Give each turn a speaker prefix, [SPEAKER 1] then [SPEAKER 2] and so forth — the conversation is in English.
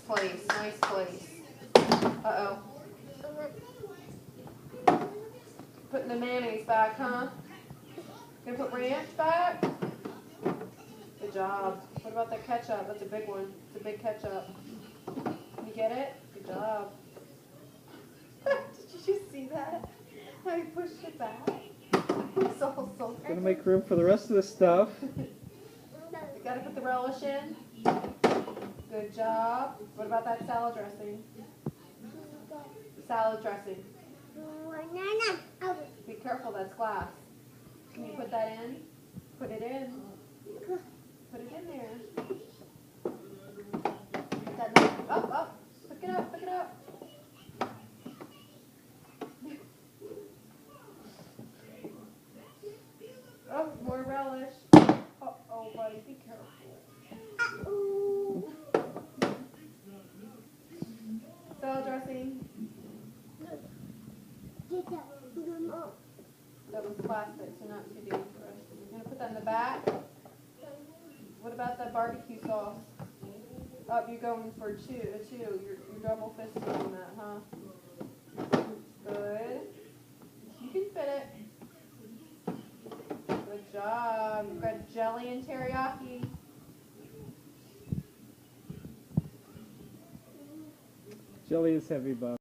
[SPEAKER 1] place, nice place. Uh-oh. Putting the mayonnaise back, huh? Gonna put ranch back? Good job. What about the ketchup? That's a big one. It's a big ketchup. You get it? Good job. Did you just see that? I pushed it back. So
[SPEAKER 2] Gonna make room for the rest of the stuff.
[SPEAKER 1] You gotta put the relish in. Good job. What about that salad dressing? Salad dressing. Be careful, that's glass. Can you put that in? Put it in. Put it in there. Put that in. Up, up. Pick it up, pick it up. Oh, more relish. Oh, buddy, be careful. Salad dressing. That was plastic, so not too dangerous. You're gonna put that in the back. What about the barbecue sauce? Oh, you're going for two. You're double fisting on that, huh? Good. You can fit it. Good job. You've got jelly and teriyaki.
[SPEAKER 2] Jelly is heavy, Bob.